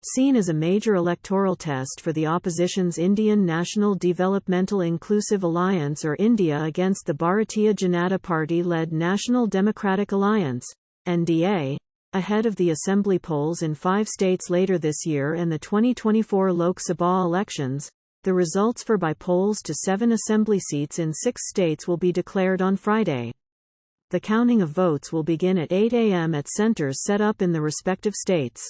Seen as a major electoral test for the opposition's Indian National Developmental Inclusive Alliance or India against the Bharatiya Janata Party-led National Democratic Alliance, NDA, ahead of the assembly polls in 5 states later this year and the 2024 Lok Sabha elections, the results for Bypolls to 7 assembly seats in 6 states will be declared on Friday. The counting of votes will begin at 8 a.m. at centers set up in the respective states.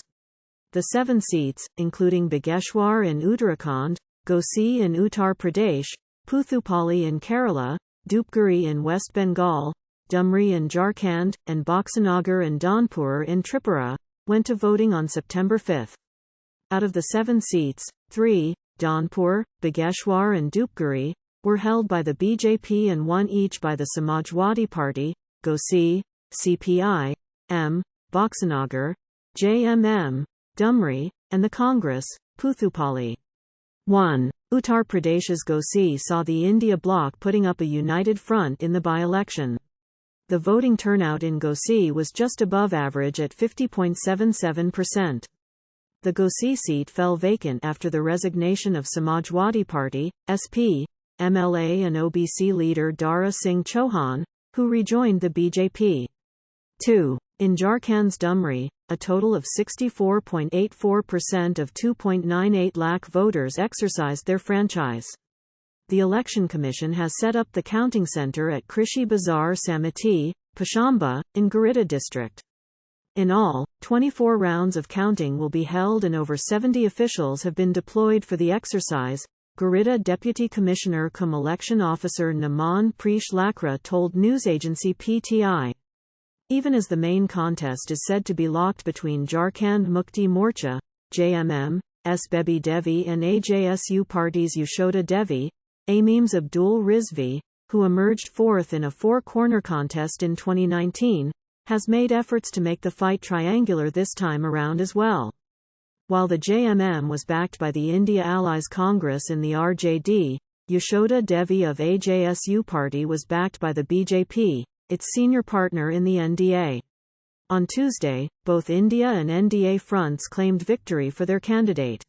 The 7 seats, including Bageshwar in Uttarakhand, Ghosi in Uttar Pradesh, Puthuppally in Kerala, Dhupguri in West Bengal, Dumri in Jharkhand, and Boxanagar and Dhanpur in Tripura, went to voting on September 5. Out of the 7 seats, 3, Dhanpur, Bageshwar and Dhupguri, were held by the BJP and 1 each by the Samajwadi Party, Ghosi, CPI, M, Boxanagar, JMM, Dumri, and the Congress, Puthuppally. 1. Uttar Pradesh's Ghosi saw the India bloc putting up a united front in the by-election. The voting turnout in Ghosi was just above average at 50.77%. The Ghosi seat fell vacant after the resignation of Samajwadi Party, SP, MLA and OBC leader Dara Singh Chauhan, who rejoined the BJP. 2. In Jharkhand's Dumri, a total of 64.84% of 2.98 lakh voters exercised their franchise. The Election Commission has set up the counting center at Krishi Bazar Samiti, Pashamba, in Giridih district. In all, 24 rounds of counting will be held and over 70 officials have been deployed for the exercise, Giridih Deputy Commissioner cum Election Officer Naman Preesh Lakra told news agency PTI. Even as the main contest is said to be locked between Jharkhand Mukti Morcha, JMM, S. Bebi Devi and AJSU parties Yashoda Devi, Ameem's Abdul Rizvi, who emerged 4th in a 4-corner contest in 2019, has made efforts to make the fight triangular this time around as well. While the JMM was backed by the India Allies Congress and the RJD, Yashoda Devi of AJSU party was backed by the BJP, its senior partner in the NDA. On Tuesday, both India and NDA fronts claimed victory for their candidate.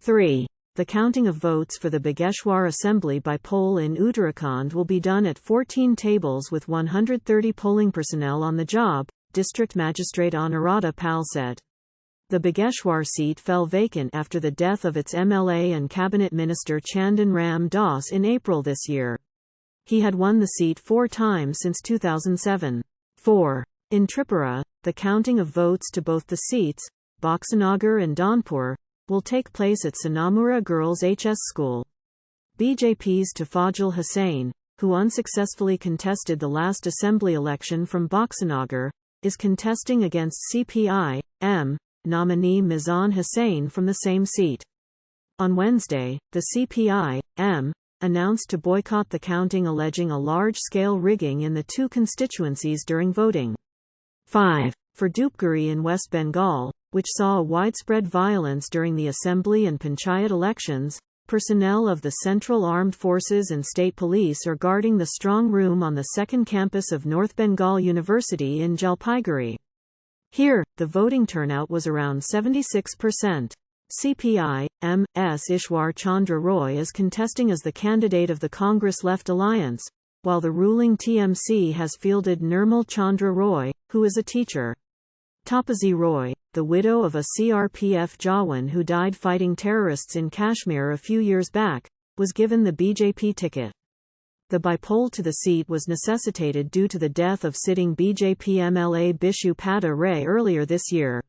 3. The counting of votes for the Bageshwar Assembly by poll in Uttarakhand will be done at 14 tables with 130 polling personnel on the job, District Magistrate Anuradha Pal said. The Bageshwar seat fell vacant after the death of its MLA and Cabinet Minister Chandan Ram Das in April this year. He had won the seat 4 times since 2007. 4. In Tripura, the counting of votes to both the seats, Boxanagar and Dhanpur, will take place at Sonamura Girls HS School. BJP's Tafajul Hussain, who unsuccessfully contested the last assembly election from Boxanagar, is contesting against CPI, M, nominee Mizan Hussain from the same seat. On Wednesday, the CPI, M, announced to boycott the counting alleging a large-scale rigging in the 2 constituencies during voting. 5. For Dhupguri in West Bengal, which saw a widespread violence during the assembly and panchayat elections, personnel of the Central Armed Forces and State Police are guarding the strong room on the 2nd campus of North Bengal University in Jalpaiguri. Here, the voting turnout was around 76%. CPI, M.S. Ishwar Chandra Roy is contesting as the candidate of the Congress Left Alliance, while the ruling TMC has fielded Nirmal Chandra Roy, who is a teacher. Tapazi Roy, the widow of a CRPF Jawan who died fighting terrorists in Kashmir a few years back, was given the BJP ticket. The bypoll to the seat was necessitated due to the death of sitting BJP MLA Bishu Pada Ray earlier this year.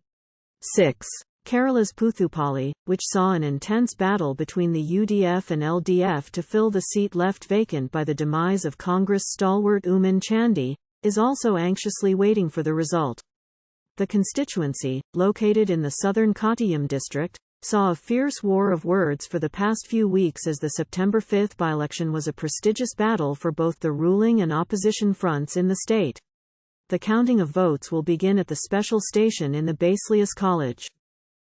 6. Kerala's Puthuppally, which saw an intense battle between the UDF and LDF to fill the seat left vacant by the demise of Congress stalwart Oomen Chandy, is also anxiously waiting for the result. The constituency, located in the southern Kottayam district, saw a fierce war of words for the past few weeks as the September 5 by-election was a prestigious battle for both the ruling and opposition fronts in the state. The counting of votes will begin at the special station in the Baselius College.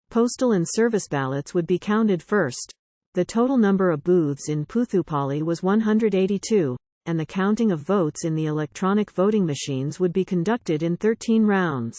Postal and service ballots would be counted first. The total number of booths in Puthuppally was 182, and the counting of votes in the electronic voting machines would be conducted in 13 rounds.